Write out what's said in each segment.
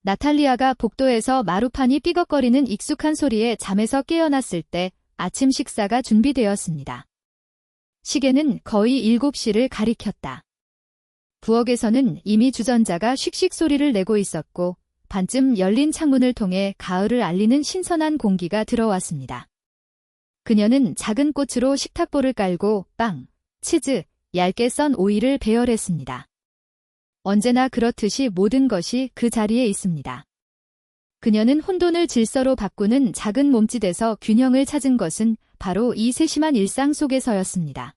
나탈리아가 복도에서 마루판이 삐걱거리는 익숙한 소리에 잠에서 깨어났을 때 아침 식사가 준비되었습니다. 시계는 거의 7시를 가리켰다. 부엌에서는 이미 주전자가 슉슉 소리를 내고 있었고 반쯤 열린 창문을 통해 가을을 알리는 신선한 공기가 들어왔습니다. 그녀는 작은 꽃으로 식탁보를 깔고 빵, 치즈, 얇게 썬 오이를 배열했습니다. 언제나 그렇듯이 모든 것이 그 자리에 있습니다. 그녀는 혼돈을 질서로 바꾸는 작은 몸짓에서 균형을 찾은 것은 바로 이 세심한 일상 속에서였습니다.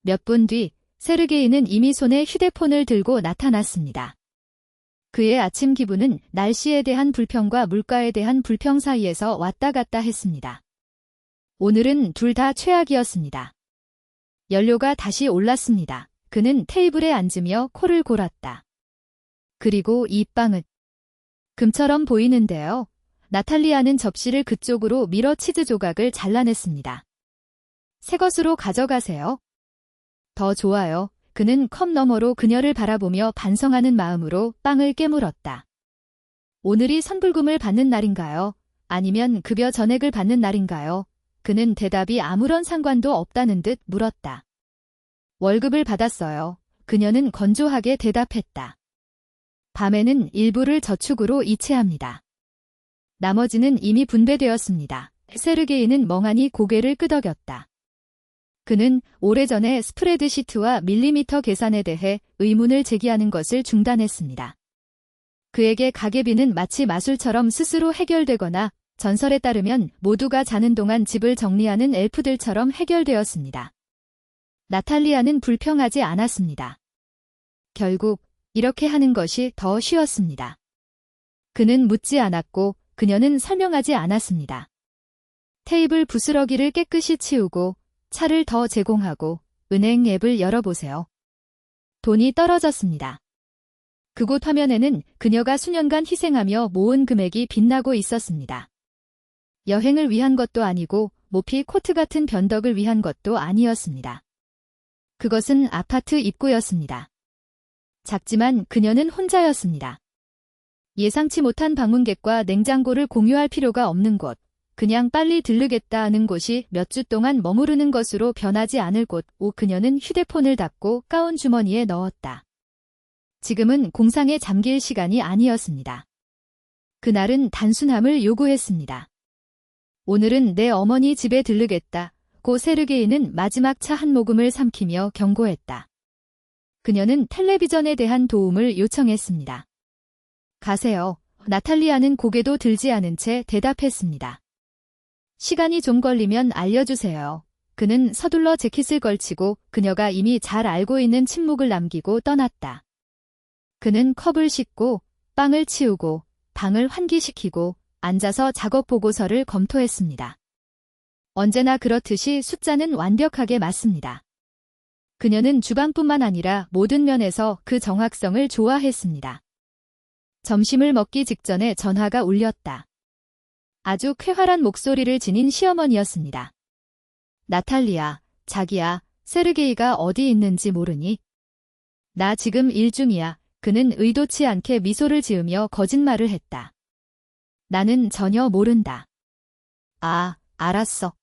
몇 분 뒤 세르게이는 이미 손에 휴대폰을 들고 나타났습니다. 그의 아침 기분은 날씨에 대한 불평과 물가에 대한 불평 사이에서 왔다 갔다 했습니다. 오늘은 둘 다 최악이었습니다. 연료가 다시 올랐습니다. 그는 테이블에 앉으며 코를 골았다. 그리고 이 빵은 금처럼 보이는데요. 나탈리아는 접시를 그쪽으로 밀어 치즈 조각을 잘라냈습니다. 새 것으로 가져가세요. 더 좋아요. 그는 컵 너머로 그녀를 바라보며 반성하는 마음으로 빵을 깨물었다. 오늘이 선불금을 받는 날인가요? 아니면 급여 전액을 받는 날인가요? 그는 대답이 아무런 상관도 없다는 듯 물었다. 월급을 받았어요. 그녀는 건조하게 대답했다. 밤에는 일부를 저축으로 이체합니다. 나머지는 이미 분배되었습니다. 세르게이는 멍하니 고개를 끄덕였다. 그는 오래전에 스프레드시트와 밀리미터 계산에 대해 의문을 제기하는 것을 중단했습니다. 그에게 가계비는 마치 마술처럼 스스로 해결되거나 전설에 따르면 모두가 자는 동안 집을 정리하는 엘프들처럼 해결되었습니다. 나탈리아는 불평하지 않았습니다. 결국 이렇게 하는 것이 더 쉬웠습니다. 그는 묻지 않았고 그녀는 설명하지 않았습니다. 테이블 부스러기를 깨끗이 치우고 차를 더 제공하고 은행 앱을 열어보세요. 돈이 떨어졌습니다. 그곳 화면에는 그녀가 수년간 희생하며 모은 금액이 빛나고 있었습니다. 여행을 위한 것도 아니고 모피 코트 같은 변덕을 위한 것도 아니었습니다. 그것은 아파트 입구였습니다. 작지만 그녀는 혼자였습니다. 예상치 못한 방문객과 냉장고를 공유할 필요가 없는 곳, 그냥 빨리 들르겠다 하는 곳이 몇 주 동안 머무르는 것으로 변하지 않을 곳. 그녀는 휴대폰을 닫고 가운 주머니에 넣었다. 지금은 공상에 잠길 시간이 아니었습니다. 그날은 단순함을 요구했습니다. 오늘은 내 어머니 집에 들르겠다. 고 세르게이는 마지막 차 한 모금을 삼키며 경고했다. 그녀는 텔레비전에 대한 도움을 요청했습니다. 가세요. 나탈리아는 고개도 들지 않은 채 대답했습니다. 시간이 좀 걸리면 알려주세요. 그는 서둘러 재킷을 걸치고 그녀가 이미 잘 알고 있는 침묵을 남기고 떠났다. 그는 컵을 씻고 빵을 치우고 방을 환기시키고 앉아서 작업 보고서를 검토했습니다. 언제나 그렇듯이 숫자는 완벽하게 맞습니다. 그녀는 주방뿐만 아니라 모든 면에서 그 정확성을 좋아했습니다. 점심을 먹기 직전에 전화가 울렸다. 아주 쾌활한 목소리를 지닌 시어머니였습니다. 나탈리아, 자기야, 세르게이가 어디 있는지 모르니? 나 지금 일 중이야. 그는 의도치 않게 미소를 지으며 거짓말을 했다. 나는 전혀 모른다. 아, 알았어.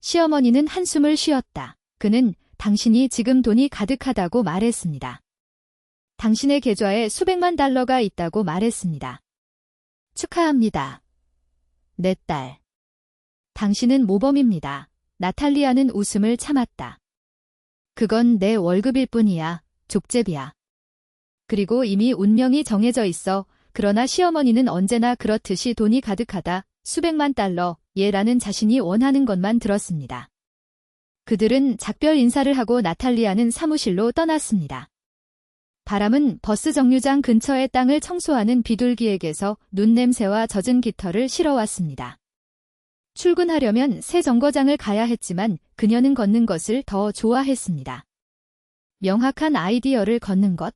시어머니는 한숨을 쉬었다. 그는 당신이 지금 돈이 가득하다고 말했습니다. 당신의 계좌에 수백만 달러가 있다고 말했습니다. 축하합니다. 내 딸. 당신은 모범입니다. 나탈리아는 웃음을 참았다. 그건 내 월급일 뿐이야. 족제비야. 그리고 이미 운명이 정해져 있어. 그러나 시어머니는 언제나 그렇듯이 돈이 가득하다. 수백만 달러, 예라는 자신이 원하는 것만 들었습니다. 그들은 작별 인사를 하고 나탈리아는 사무실로 떠났습니다. 바람은 버스 정류장 근처의 땅을 청소하는 비둘기에게서 눈냄새와 젖은 깃털을 실어왔습니다. 출근하려면 새 정거장을 가야 했지만 그녀는 걷는 것을 더 좋아했습니다. 명확한 아이디어를 걷는 것.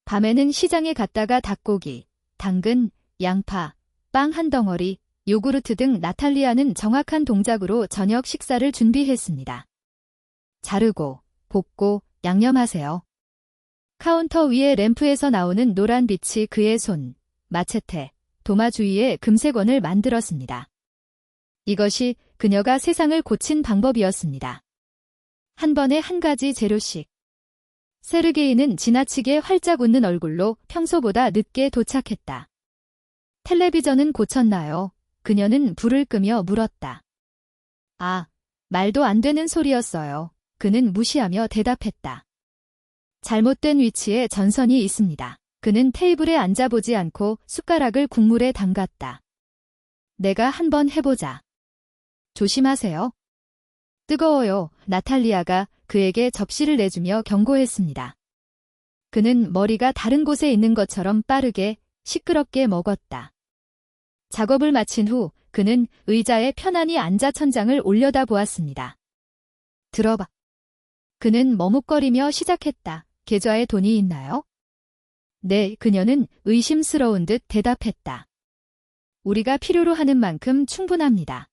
밤에는 시장에 갔다가 닭고기, 당근, 양파, 빵 한 덩어리, 요구르트 등 나탈리아는 정확한 동작으로 저녁 식사를 준비했습니다. 자르고, 볶고, 양념하세요. 카운터 위에 램프에서 나오는 노란 빛이 그의 손, 마체테, 도마 주위에 금색원을 만들었습니다. 이것이 그녀가 세상을 고친 방법이었습니다. 한 번에 한 가지 재료씩. 세르게이는 지나치게 활짝 웃는 얼굴로 평소보다 늦게 도착했다. 텔레비전은 고쳤나요? 그녀는 불을 끄며 물었다. 아, 말도 안 되는 소리였어요. 그는 무시하며 대답했다. 잘못된 위치에 전선이 있습니다. 그는 테이블에 앉아보지 않고 숟가락을 국물에 담갔다. 내가 한번 해보자. 조심하세요. 뜨거워요. 나탈리아가 그에게 접시를 내주며 경고했습니다. 그는 머리가 다른 곳에 있는 것처럼 빠르게 시끄럽게 먹었다. 작업을 마친 후 그는 의자에 편안히 앉아 천장을 올려다보았습니다. 들어봐. 그는 머뭇거리며 시작했다. 계좌에 돈이 있나요? 네, 그녀는 의심스러운 듯 대답했다. 우리가 필요로 하는 만큼 충분합니다.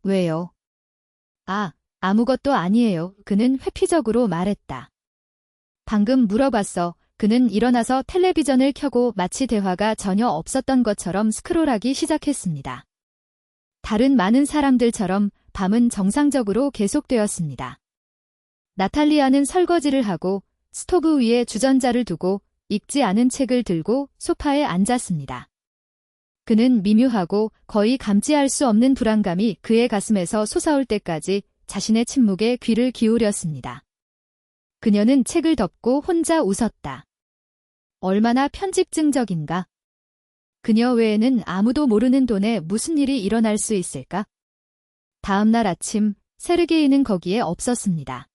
왜요? 아, 아무것도 아니에요. 그는 회피적으로 말했다. 방금 물어봤어. 그는 일어나서 텔레비전을 켜고 마치 대화가 전혀 없었던 것처럼 스크롤하기 시작했습니다. 다른 많은 사람들처럼 밤은 정상적으로 계속되었습니다. 나탈리아는 설거지를 하고 스토브 위에 주전자를 두고 읽지 않은 책을 들고 소파에 앉았습니다. 그는 미묘하고 거의 감지할 수 없는 불안감이 그의 가슴에서 솟아올 때까지 자신의 침묵에 귀를 기울였습니다. 그녀는 책을 덮고 혼자 웃었다. 얼마나 편집증적인가? 그녀 외에는 아무도 모르는 돈에 무슨 일이 일어날 수 있을까? 다음 날 아침, 세르게이는 거기에 없었습니다.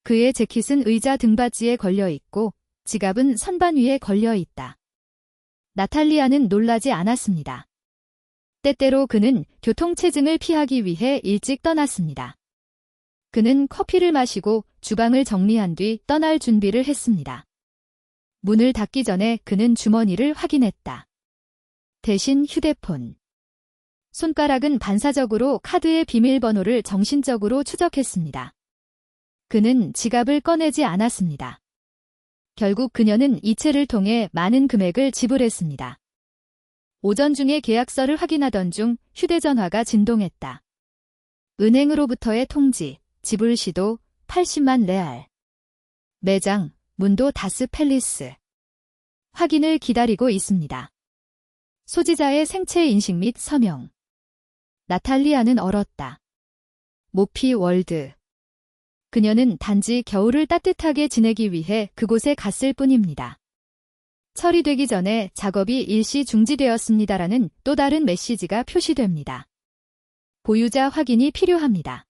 그의 재킷은 의자 등받이에 걸려 있고 지갑은 선반 위에 걸려 있다. 나탈리아는 놀라지 않았습니다. 때때로 그는 교통체증을 피하기 위해 일찍 떠났습니다. 그는 커피를 마시고 주방을 정리한 뒤 떠날 준비를 했습니다. 문을 닫기 전에 그는 주머니를 확인했다. 대신 휴대폰. 손가락은 반사적으로 카드의 비밀번호를 정신적으로 추적했습니다. 그는 지갑을 꺼내지 않았습니다. 결국 그녀는 이체를 통해 많은 금액을 지불했습니다. 오전 중에 계약서를 확인하던 중 휴대전화가 진동했다. 은행으로부터의 통지, 지불 시도 80만 레알. 매장, 문도 다스 팰리스. 확인을 기다리고 있습니다. 소지자의 생체 인식 및 서명. 나탈리아는 얼었다. 모피 월드. 그녀는 단지 겨울을 따뜻하게 지내기 위해 그곳에 갔을 뿐입니다. 처리되기 전에 작업이 일시 중지되었습니다라는 또 다른 메시지가 표시됩니다. 보유자 확인이 필요합니다.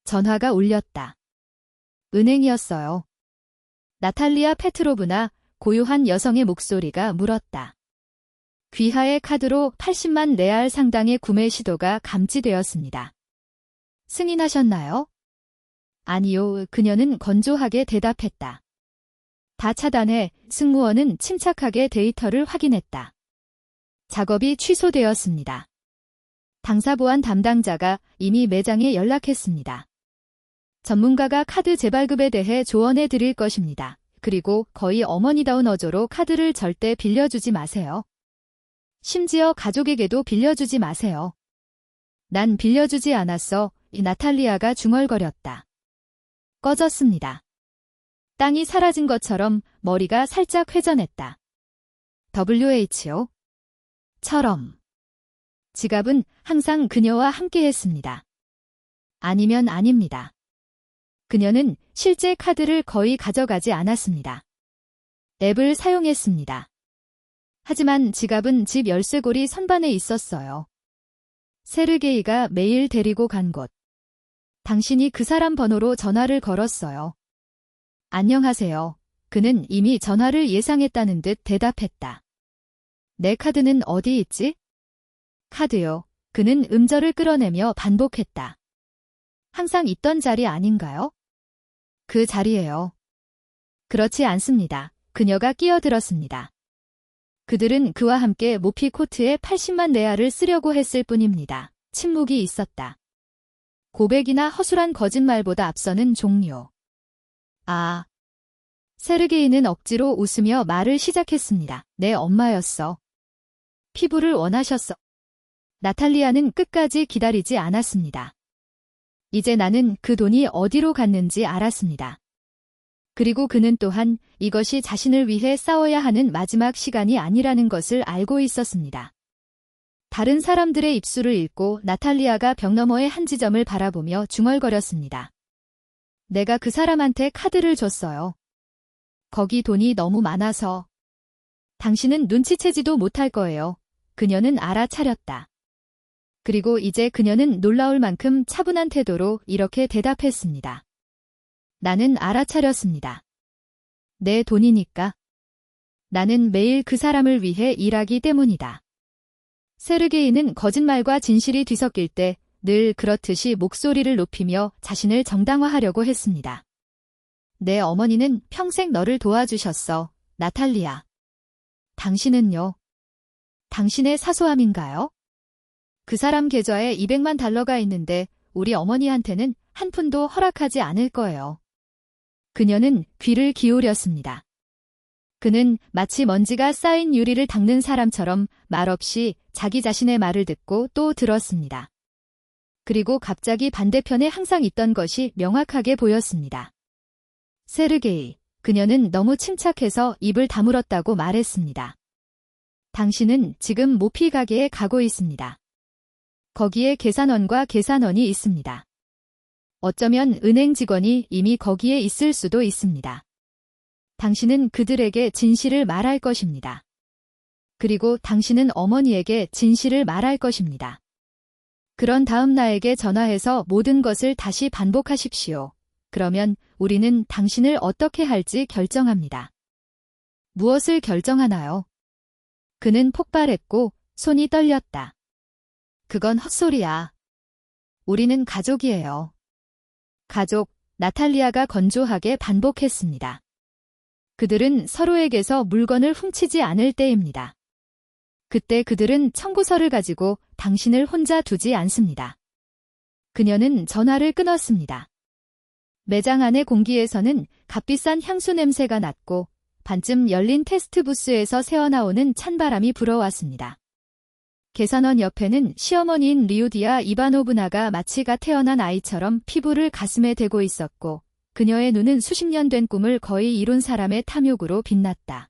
전화가 울렸다. 은행이었어요. 나탈리아 페트로브나 고요한 여성의 목소리가 물었다. 귀하의 카드로 80만 레알 상당의 구매 시도가 감지되었습니다. 승인하셨나요? 아니요, 그녀는 건조하게 대답했다. 다 차단해. 승무원은 침착하게 데이터를 확인했다. 작업이 취소되었습니다. 당사보안 담당자가 이미 매장에 연락했습니다. 전문가가 카드 재발급에 대해 조언해 드릴 것입니다. 그리고 거의 어머니다운 어조로 카드를 절대 빌려주지 마세요. 심지어 가족에게도 빌려주지 마세요. 난 빌려주지 않았어. 나탈리아가 중얼거렸다. 꺼졌습니다. 땅이 사라진 것처럼 머리가 살짝 회전했다. WHO? 처럼. 지갑은 항상 그녀와 함께했습니다. 아니면 아닙니다. 그녀는 실제 카드를 거의 가져가지 않았습니다. 앱을 사용했습니다. 하지만 지갑은 집 열쇠고리 선반에 있었어요. 세르게이가 매일 데리고 간 곳. 당신이 그 사람 번호로 전화를 걸었어요. 안녕하세요. 그는 이미 전화를 예상했다는 듯 대답했다. 내 카드는 어디 있지? 카드요. 그는 음절을 끌어내며 반복했다. 항상 있던 자리 아닌가요? 그 자리예요. 그렇지 않습니다. 그녀가 끼어들었습니다. 그들은 그와 함께 모피 코트에 80만 레알을 쓰려고 했을 뿐입니다. 침묵이 있었다. 고백이나 허술한 거짓말보다 앞서는 종료. 아. 세르게이는 억지로 웃으며 말을 시작했습니다. 내 엄마였어. 피부를 원하셨어. 나탈리아는 끝까지 기다리지 않았습니다. 이제 나는 그 돈이 어디로 갔는지 알았습니다. 그리고 그는 또한 이것이 자신을 위해 싸워야 하는 마지막 시간이 아니라는 것을 알고 있었습니다. 다른 사람들의 입술을 읽고 나탈리아가 벽 너머의 한 지점을 바라보며 중얼거렸습니다. 내가 그 사람한테 카드를 줬어요. 거기 돈이 너무 많아서. 당신은 눈치채지도 못할 거예요. 그녀는 알아차렸다. 그리고 이제 그녀는 놀라울 만큼 차분한 태도로 이렇게 대답했습니다. 나는 알아차렸습니다. 내 돈이니까. 나는 매일 그 사람을 위해 일하기 때문이다. 세르게이는 거짓말과 진실이 뒤섞일 때 늘 그렇듯이 목소리를 높이며 자신을 정당화하려고 했습니다. 내 어머니는 평생 너를 도와주셨어, 나탈리아. 당신은요? 당신의 사소함인가요? 그 사람 계좌에 200만 달러가 있는데 우리 어머니한테는 한 푼도 허락하지 않을 거예요. 그녀는 귀를 기울였습니다. 그는 마치 먼지가 쌓인 유리를 닦는 사람처럼 말없이 자기 자신의 말을 듣고 또 들었습니다. 그리고 갑자기 반대편에 항상 있던 것이 명확하게 보였습니다. 세르게이, 그녀는 너무 침착해서 입을 다물었다고 말했습니다. 당신은 지금 모피 가게에 가고 있습니다. 거기에 계산원과 계산원이 있습니다. 어쩌면 은행 직원이 이미 거기에 있을 수도 있습니다. 당신은 그들에게 진실을 말할 것입니다. 그리고 당신은 어머니에게 진실을 말할 것입니다. 그런 다음 나에게 전화해서 모든 것을 다시 반복하십시오. 그러면 우리는 당신을 어떻게 할지 결정합니다. 무엇을 결정하나요? 그는 폭발했고 손이 떨렸다. 그건 헛소리야. 우리는 가족이에요. 가족, 나탈리아가 건조하게 반복했습니다. 그들은 서로에게서 물건을 훔치지 않을 때입니다. 그때 그들은 청구서를 가지고 당신을 혼자 두지 않습니다. 그녀는 전화를 끊었습니다. 매장 안의 공기에서는 값비싼 향수 냄새가 났고 반쯤 열린 테스트 부스에서 새어나오는 찬바람이 불어왔습니다. 계산원 옆에는 시어머니인 리우디아 이바노브나가 마치 갓 태어난 아이처럼 피부를 가슴에 대고 있었고 그녀의 눈은 수십 년 된 꿈을 거의 이룬 사람의 탐욕으로 빛났다.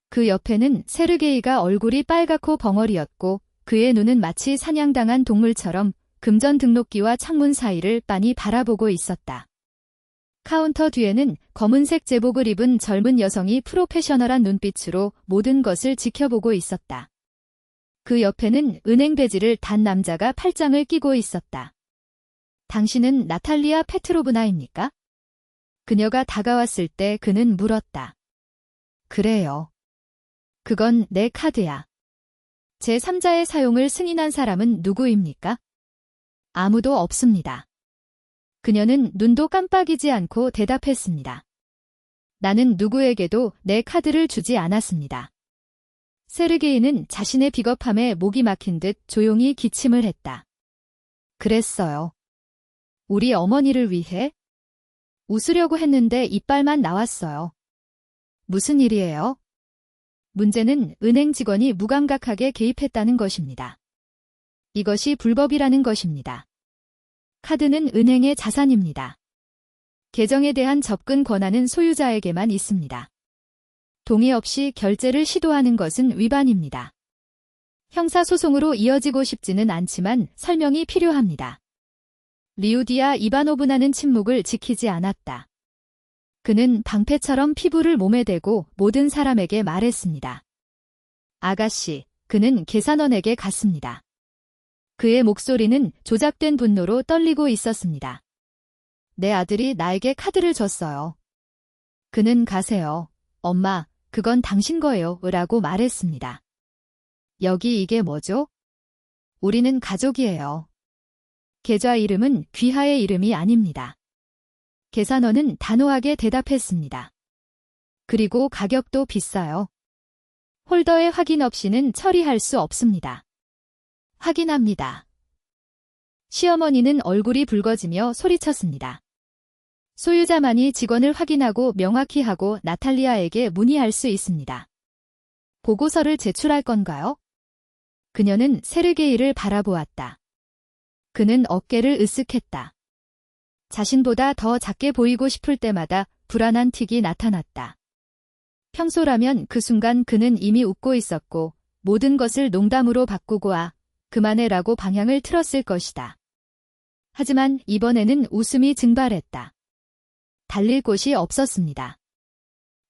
그 옆에는 세르게이가 얼굴이 빨갛고 벙어리였고 그의 눈은 마치 사냥당한 동물처럼 금전 등록기와 창문 사이를 빤히 바라보고 있었다. 카운터 뒤에는 검은색 제복을 입은 젊은 여성이 프로페셔널한 눈빛으로 모든 것을 지켜보고 있었다. 그 옆에는 은행 배지를 단 남자가 팔짱을 끼고 있었다. 당신은 나탈리아 페트로브나입니까? 그녀가 다가왔을 때 그는 물었다. 그래요. 그건 내 카드야. 제3자의 사용을 승인한 사람은 누구입니까? 아무도 없습니다. 그녀는 눈도 깜빡이지 않고 대답했습니다. 나는 누구에게도 내 카드를 주지 않았습니다. 세르게이는 자신의 비겁함에 목이 막힌 듯 조용히 기침을 했다. 그랬어요. 우리 어머니를 위해? 웃으려고 했는데 이빨만 나왔어요. 무슨 일이에요? 문제는 은행 직원이 무감각하게 개입했다는 것입니다. 이것이 불법이라는 것입니다. 카드는 은행의 자산입니다. 계정에 대한 접근 권한은 소유자에게만 있습니다. 동의 없이 결제를 시도하는 것은 위반입니다. 형사소송으로 이어지고 싶지는 않지만 설명이 필요합니다. 리우디아 이바노브나는 침묵을 지키지 않았다. 그는 방패처럼 피부를 몸에 대고 모든 사람에게 말했습니다. 아가씨, 그는 계산원에게 갔습니다. 그의 목소리는 조작된 분노로 떨리고 있었습니다. 내 아들이 나에게 카드를 줬어요. 그는 가세요. 엄마, 그건 당신 거예요. 라고 말했습니다. 여기 이게 뭐죠? 우리는 가족이에요. 계좌 이름은 귀하의 이름이 아닙니다. 계산원은 단호하게 대답했습니다. 그리고 가격도 비싸요. 홀더의 확인 없이는 처리할 수 없습니다. 확인합니다. 시어머니는 얼굴이 붉어지며 소리쳤습니다. 소유자만이 직원을 확인하고 명확히 하고 나탈리아에게 문의할 수 있습니다. 보고서를 제출할 건가요? 그녀는 세르게이를 바라보았다. 그는 어깨를 으쓱했다. 자신보다 더 작게 보이고 싶을 때마다 불안한 틱이 나타났다. 평소라면 그 순간 그는 이미 웃고 있었고 모든 것을 농담으로 바꾸고 그만해라고 방향을 틀었을 것이다. 하지만 이번에는 웃음이 증발했다. 달릴 곳이 없었습니다.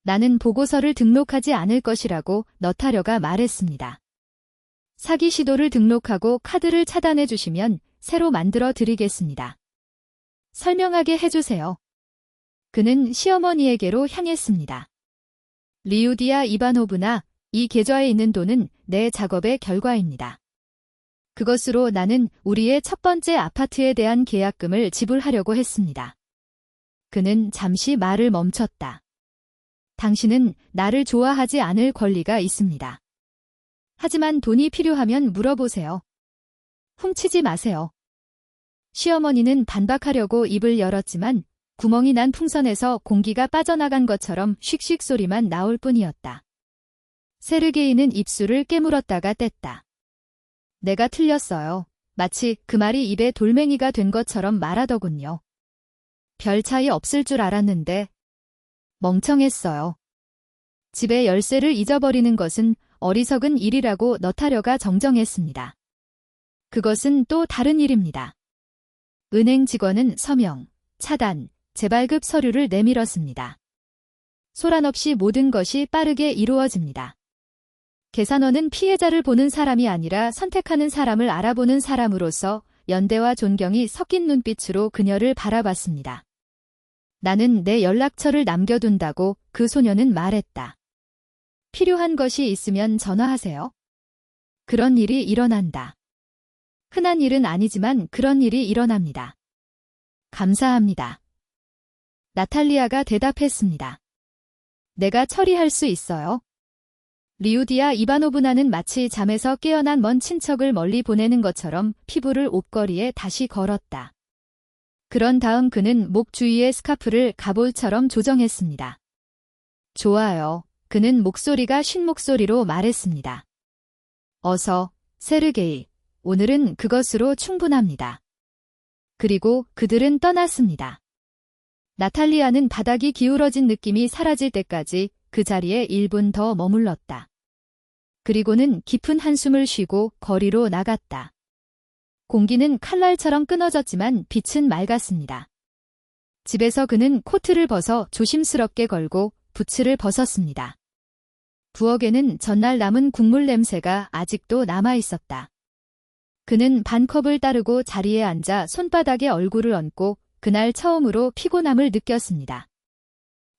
나는 보고서를 등록하지 않을 것이라고 너타려가 말했습니다. 사기 시도를 등록하고 카드를 차단해 주시면 새로 만들어 드리겠습니다. 설명하게 해주세요. 그는 시어머니에게로 향했습니다. 리우디아 이바노브나, 이 계좌에 있는 돈은 내 작업의 결과입니다. 그것으로 나는 우리의 첫 번째 아파트에 대한 계약금을 지불하려고 했습니다. 그는 잠시 말을 멈췄다. 당신은 나를 좋아하지 않을 권리가 있습니다. 하지만 돈이 필요하면 물어보세요. 훔치지 마세요. 시어머니는 반박하려고 입을 열었지만 구멍이 난 풍선에서 공기가 빠져나간 것처럼 씩씩 소리만 나올 뿐이었다. 세르게이는 입술을 깨물었다가 뗐다. 내가 틀렸어요. 마치 그 말이 입에 돌멩이가 된 것처럼 말하더군요. 별 차이 없을 줄 알았는데 멍청했어요. 집에 열쇠를 잊어버리는 것은 어리석은 일이라고 너타려가 정정했습니다. 그것은 또 다른 일입니다. 은행 직원은 서명, 차단, 재발급 서류를 내밀었습니다. 소란 없이 모든 것이 빠르게 이루어집니다. 계산원은 피해자를 보는 사람이 아니라 선택하는 사람을 알아보는 사람으로서 연대와 존경이 섞인 눈빛으로 그녀를 바라봤습니다. 나는 내 연락처를 남겨둔다고 그 소녀는 말했다. 필요한 것이 있으면 전화하세요. 그런 일이 일어난다. 흔한 일은 아니지만 그런 일이 일어납니다. 감사합니다. 나탈리아가 대답했습니다. 내가 처리할 수 있어요. 리우디아 이바노브나는 마치 잠에서 깨어난 먼 친척을 멀리 보내는 것처럼 피부를 옷걸이에 다시 걸었다. 그런 다음 그는 목 주위의 스카프를 갑올처럼 조정했습니다. 좋아요. 그는 목소리가 쉰 목소리로 말했습니다. 어서, 세르게이. 오늘은 그것으로 충분합니다. 그리고 그들은 떠났습니다. 나탈리아는 바닥이 기울어진 느낌이 사라질 때까지 그 자리에 1분 더 머물렀다. 그리고는 깊은 한숨을 쉬고 거리로 나갔다. 공기는 칼날처럼 끊어졌지만 빛은 맑았습니다. 집에서 그는 코트를 벗어 조심스럽게 걸고 부츠를 벗었습니다. 부엌에는 전날 남은 국물 냄새가 아직도 남아 있었다. 그는 반컵을 따르고 자리에 앉아 손바닥에 얼굴을 얹고 그날 처음으로 피곤함을 느꼈습니다.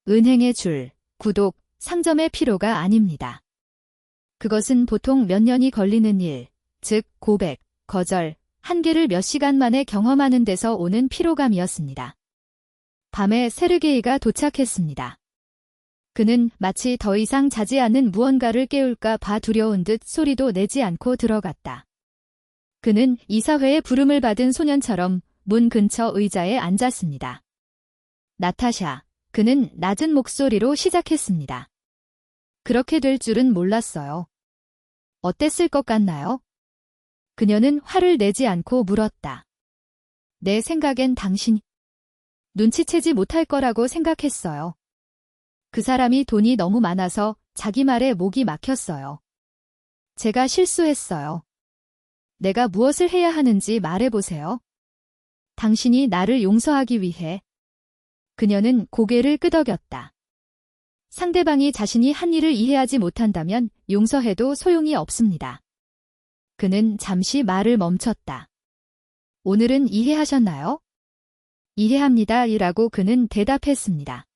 은행의 줄, 구독, 상점의 피로가 아닙니다. 그것은 보통 몇 년이 걸리는 일, 즉 고백, 거절, 한계를 몇 시간 만에 경험하는 데서 오는 피로감이었습니다. 밤에 세르게이가 도착했습니다. 그는 마치 더 이상 자지 않는 무언가를 깨울까 봐 두려운 듯 소리도 내지 않고 들어갔다. 그는 이사회의 부름을 받은 소년처럼 문 근처 의자에 앉았습니다. 나타샤, 그는 낮은 목소리로 시작했습니다. 그렇게 될 줄은 몰랐어요. 어땠을 것 같나요? 그녀는 화를 내지 않고 물었다. 내 생각엔 당신이 눈치채지 못할 거라고 생각했어요. 그 사람이 돈이 너무 많아서 자기 말에 목이 막혔어요. 제가 실수했어요. 내가 무엇을 해야 하는지 말해보세요. 당신이 나를 용서하기 위해. 그녀는 고개를 끄덕였다. 상대방이 자신이 한 일을 이해하지 못한다면 용서해도 소용이 없습니다. 그는 잠시 말을 멈췄다. 오늘은 이해하셨나요? 이해합니다. 이라고 그는 대답했습니다.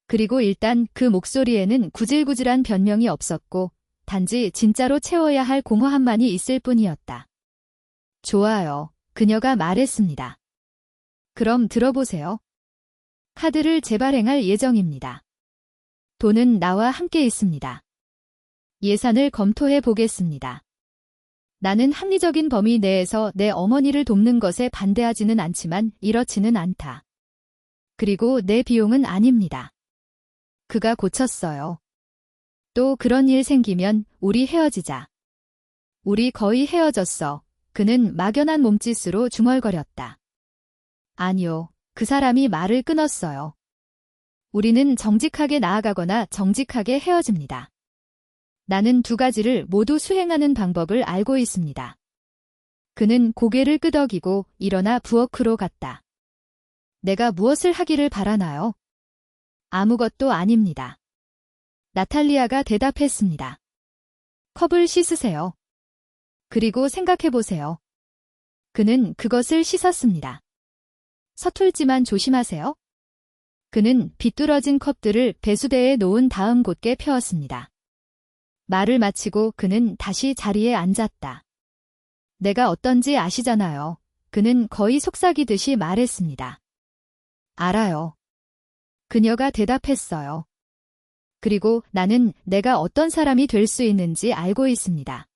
그리고 일단 그 목소리에는 구질구질한 변명이 없었고 단지 진짜로 채워야 할 공허함만이 있을 뿐이었다. 좋아요. 그녀가 말했습니다. 그럼 들어보세요. 카드를 재발행할 예정입니다. 돈은 나와 함께 있습니다. 예산을 검토해 보겠습니다. 나는 합리적인 범위 내에서 내 어머니를 돕는 것에 반대하지는 않지만 이렇지는 않다. 그리고 내 비용은 아닙니다. 그가 고쳤어요. 또 그런 일 생기면 우리 헤어지자. 우리 거의 헤어졌어. 그는 막연한 몸짓으로 중얼거렸다. 아니요. 그 사람이 말을 끊었어요. 우리는 정직하게 나아가거나 정직하게 헤어집니다. 나는 두 가지를 모두 수행하는 방법을 알고 있습니다. 그는 고개를 끄덕이고 일어나 부엌으로 갔다. 내가 무엇을 하기를 바라나요? 아무것도 아닙니다. 나탈리아가 대답했습니다. 컵을 씻으세요. 그리고 생각해보세요. 그는 그것을 씻었습니다. 서툴지만 조심하세요. 그는 비뚤어진 컵들을 배수대에 놓은 다음 곧게 펴었습니다. 말을 마치고 그는 다시 자리에 앉았다. 내가 어떤지 아시잖아요. 그는 거의 속삭이듯이 말했습니다. 알아요. 그녀가 대답했어요. 그리고 나는 내가 어떤 사람이 될 수 있는지 알고 있습니다.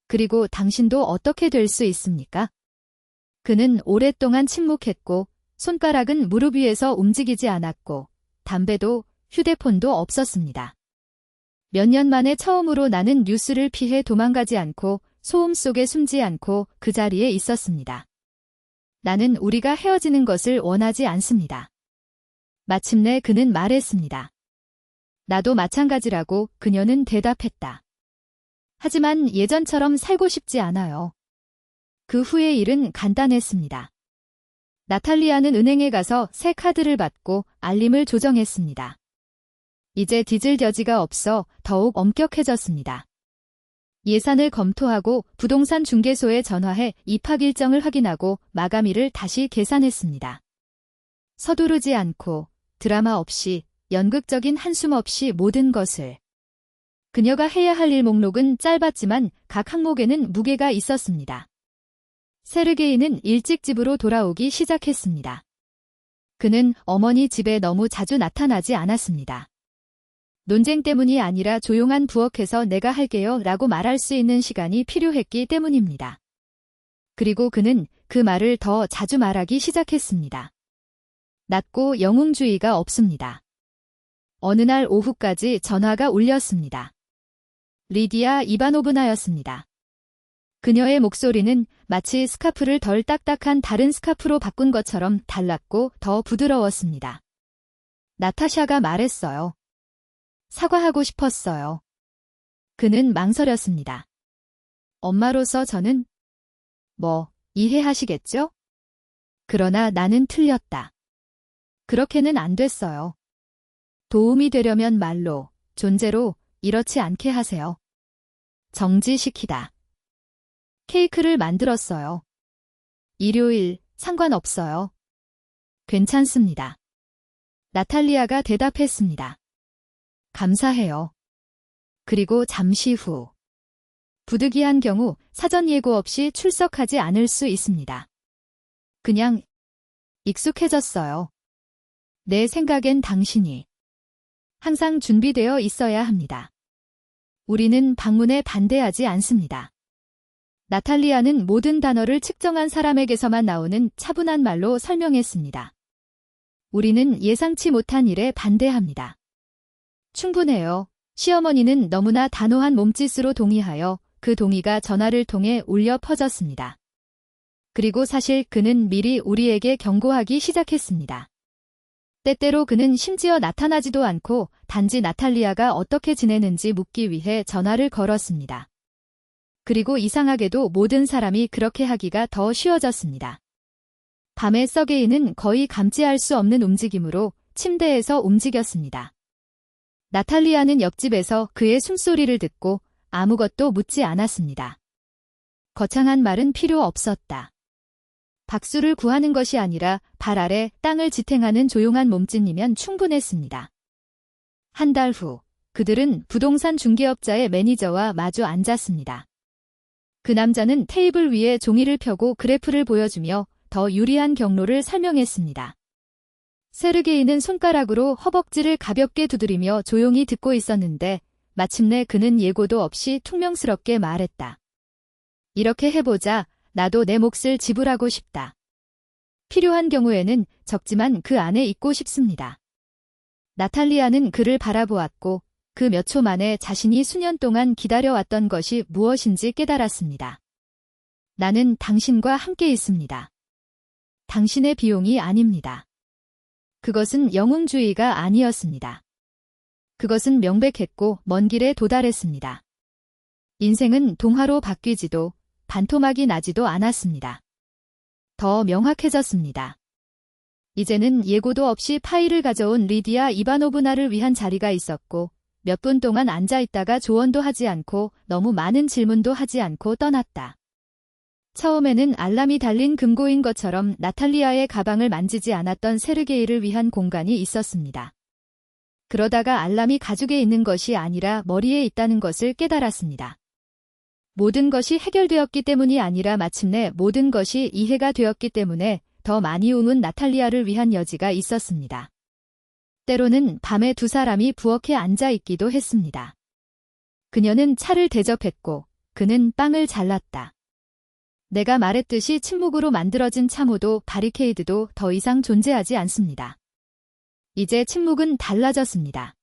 그리고 당신도 어떻게 될 수 있습니까? 그는 오랫동안 침묵했고 손가락은 무릎 위에서 움직이지 않았고 담배도 휴대폰도 없었습니다. 몇 년 만에 처음으로 나는 뉴스를 피해 도망가지 않고 소음 속에 숨지 않고 그 자리에 있었습니다. 나는 우리가 헤어지는 것을 원하지 않습니다. 마침내 그는 말했습니다. 나도 마찬가지라고 그녀는 대답했다. 하지만 예전처럼 살고 싶지 않아요. 그 후의 일은 간단했습니다. 나탈리아는 은행에 가서 새 카드를 받고 알림을 조정했습니다. 이제 뒤질 여지가 없어 더욱 엄격해졌습니다. 예산을 검토하고 부동산 중개소에 전화해 입학 일정을 확인하고 마감일을 다시 계산했습니다. 서두르지 않고 드라마 없이 연극적인 한숨 없이 모든 것을. 그녀가 해야 할 일 목록은 짧았지만 각 항목에는 무게가 있었습니다. 세르게이는 일찍 집으로 돌아오기 시작했습니다. 그는 어머니 집에 너무 자주 나타나지 않았습니다. 논쟁 때문이 아니라 조용한 부엌에서 내가 할게요 라고 말할 수 있는 시간이 필요했기 때문입니다. 그리고 그는 그 말을 더 자주 말하기 시작했습니다. 낮고 영웅주의가 없습니다. 어느 날 오후까지 전화가 울렸습니다. 리디아 이바노브나였습니다. 그녀의 목소리는 마치 스카프를 덜 딱딱한 다른 스카프로 바꾼 것처럼 달랐고 더 부드러웠습니다. 나타샤가 말했어요. 사과하고 싶었어요. 그는 망설였습니다. 엄마로서 저는 이해하시겠죠? 그러나 나는 틀렸다. 그렇게는 안 됐어요. 도움이 되려면 말로, 존재로 이렇지 않게 하세요. 정지시키다. 케이크를 만들었어요. 일요일, 상관없어요. 괜찮습니다. 나탈리아가 대답했습니다. 감사해요. 그리고 잠시 후. 부득이한 경우 사전 예고 없이 출석하지 않을 수 있습니다. 그냥 익숙해졌어요. 내 생각엔 당신이 항상 준비되어 있어야 합니다. 우리는 방문에 반대하지 않습니다. 나탈리아는 모든 단어를 측정한 사람에게서만 나오는 차분한 말로 설명했습니다. 우리는 예상치 못한 일에 반대합니다. 충분해요. 시어머니는 너무나 단호한 몸짓으로 동의하여 그 동의가 전화를 통해 울려 퍼졌습니다. 그리고 사실 그는 미리 우리에게 경고하기 시작했습니다. 때때로 그는 심지어 나타나지도 않고 단지 나탈리아가 어떻게 지내는지 묻기 위해 전화를 걸었습니다. 그리고 이상하게도 모든 사람이 그렇게 하기가 더 쉬워졌습니다. 밤에 서게이는 거의 감지할 수 없는 움직임으로 침대에서 움직였습니다. 나탈리아는 옆집에서 그의 숨소리를 듣고 아무것도 묻지 않았습니다. 거창한 말은 필요 없었다. 박수를 구하는 것이 아니라 발 아래 땅을 지탱하는 조용한 몸짓이면 충분했습니다. 한 달 후, 그들은 부동산 중개업자의 매니저와 마주 앉았습니다. 그 남자는 테이블 위에 종이를 펴고 그래프를 보여주며 더 유리한 경로를 설명했습니다. 세르게이는 손가락으로 허벅지를 가볍게 두드리며 조용히 듣고 있었는데 마침내 그는 예고도 없이 퉁명스럽게 말했다. 이렇게 해보자. 나도 내 몫을 지불하고 싶다. 필요한 경우에는 적지만 그 안에 있고 싶습니다. 나탈리아는 그를 바라보았고 그 몇 초 만에 자신이 수년 동안 기다려왔던 것이 무엇인지 깨달았습니다. 나는 당신과 함께 있습니다. 당신의 비용이 아닙니다. 그것은 영웅주의가 아니었습니다. 그것은 명백했고 먼 길에 도달했습니다. 인생은 동화로 바뀌지도 반토막이 나지도 않았습니다. 더 명확해졌습니다. 이제는 예고도 없이 파일을 가져온 리디아 이바노브나를 위한 자리가 있었고 몇 분 동안 앉아있다가 조언도 하지 않고 너무 많은 질문도 하지 않고 떠났다. 처음에는 알람이 달린 금고인 것처럼 나탈리아의 가방을 만지지 않았던 세르게이를 위한 공간이 있었습니다. 그러다가 알람이 가죽에 있는 것이 아니라 머리에 있다는 것을 깨달았습니다. 모든 것이 해결되었기 때문이 아니라 마침내 모든 것이 이해가 되었기 때문에 더 많이 웃은 나탈리아를 위한 여지가 있었습니다. 때로는 밤에 두 사람이 부엌에 앉아 있기도 했습니다. 그녀는 차를 대접했고 그는 빵을 잘랐다. 내가 말했듯이 침묵으로 만들어진 참호도 바리케이드도 더 이상 존재하지 않습니다. 이제 침묵은 달라졌습니다.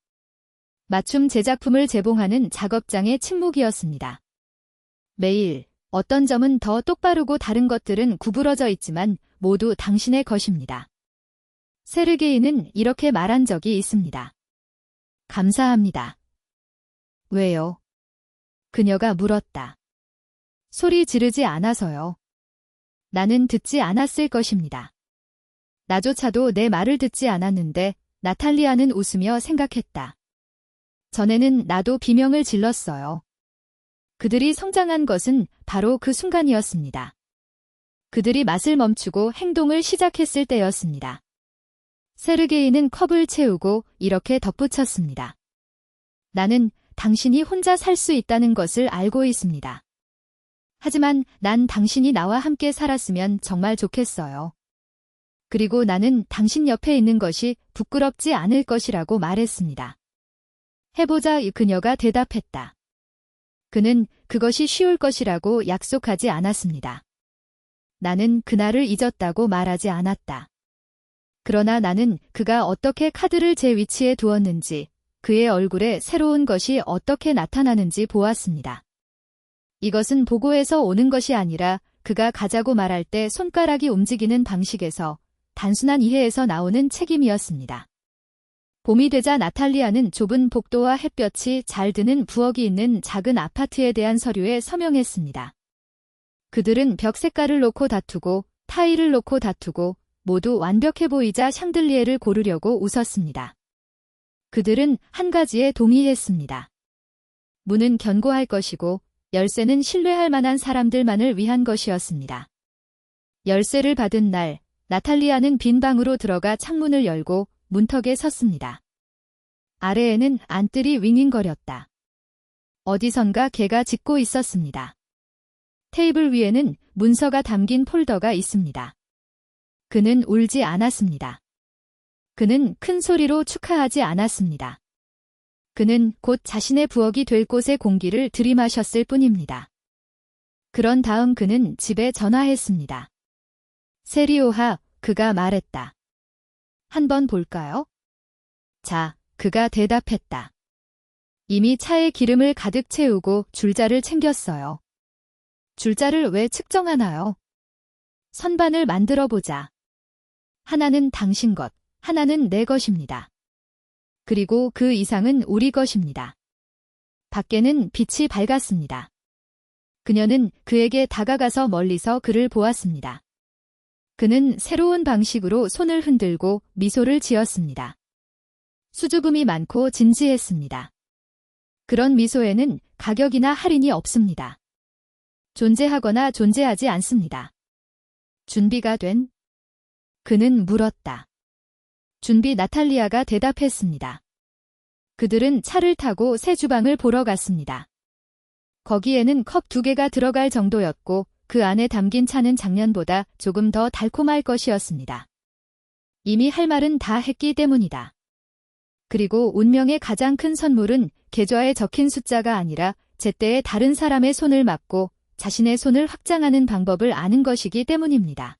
맞춤 제작품을 제봉하는 작업장의 침묵이었습니다. 매일 어떤 점은 더 똑바르고 다른 것들은 구부러져 있지만 모두 당신의 것입니다. 세르게이는 이렇게 말한 적이 있습니다. 감사합니다. 왜요? 그녀가 물었다. 소리 지르지 않아서요. 나는 듣지 않았을 것입니다. 나조차도 내 말을 듣지 않았는데 나탈리아는 웃으며 생각했다. 전에는 나도 비명을 질렀어요. 그들이 성장한 것은 바로 그 순간이었습니다. 그들이 맛을 멈추고 행동을 시작했을 때였습니다. 세르게이는 컵을 채우고 이렇게 덧붙였습니다. 나는 당신이 혼자 살 수 있다는 것을 알고 있습니다. 하지만 난 당신이 나와 함께 살았으면 정말 좋겠어요. 그리고 나는 당신 옆에 있는 것이 부끄럽지 않을 것이라고 말했습니다. 해보자, 그녀가 대답했다. 그는 그것이 쉬울 것이라고 약속하지 않았습니다. 나는 그날을 잊었다고 말하지 않았다. 그러나 나는 그가 어떻게 카드를 제 위치에 두었는지, 그의 얼굴에 새로운 것이 어떻게 나타나는지 보았습니다. 이것은 보고에서 오는 것이 아니라 그가 가자고 말할 때 손가락이 움직이는 방식에서 단순한 이해에서 나오는 책임이었습니다. 봄이 되자 나탈리아는 좁은 복도와 햇볕이 잘 드는 부엌이 있는 작은 아파트에 대한 서류에 서명했습니다. 그들은 벽 색깔을 놓고 다투고 타일을 놓고 다투고 모두 완벽해 보이자 샹들리에를 고르려고 웃었습니다. 그들은 한 가지에 동의했습니다. 문은 견고할 것이고 열쇠는 신뢰할 만한 사람들만을 위한 것이었습니다. 열쇠를 받은 날, 나탈리아는 빈 방으로 들어가 창문을 열고 문턱에 섰습니다. 아래에는 안뜰이 윙윙거렸다. 어디선가 개가 짖고 있었습니다. 테이블 위에는 문서가 담긴 폴더가 있습니다. 그는 울지 않았습니다. 그는 큰 소리로 축하하지 않았습니다. 그는 곧 자신의 부엌이 될 곳의 공기를 들이마셨을 뿐입니다. 그런 다음 그는 집에 전화했습니다. 세리오하, 그가 말했다. 한번 볼까요? 자, 그가 대답했다. 이미 차에 기름을 가득 채우고 줄자를 챙겼어요. 줄자를 왜 측정하나요? 선반을 만들어 보자. 하나는 당신 것, 하나는 내 것입니다. 그리고 그 이상은 우리 것입니다. 밖에는 빛이 밝았습니다. 그녀는 그에게 다가가서 멀리서 그를 보았습니다. 그는 새로운 방식으로 손을 흔들고 미소를 지었습니다. 수줍음이 많고 진지했습니다. 그런 미소에는 가격이나 할인이 없습니다. 존재하거나 존재하지 않습니다. 준비가 된? 그는 물었다. 준비, 나탈리아가 대답했습니다. 그들은 차를 타고 새 주방을 보러 갔습니다. 거기에는 컵 2개가 들어갈 정도였고 그 안에 담긴 차는 작년보다 조금 더 달콤할 것이었습니다. 이미 할 말은 다 했기 때문이다. 그리고 운명의 가장 큰 선물은 계좌에 적힌 숫자가 아니라 제때에 다른 사람의 손을 맞고 자신의 손을 확장하는 방법을 아는 것이기 때문입니다.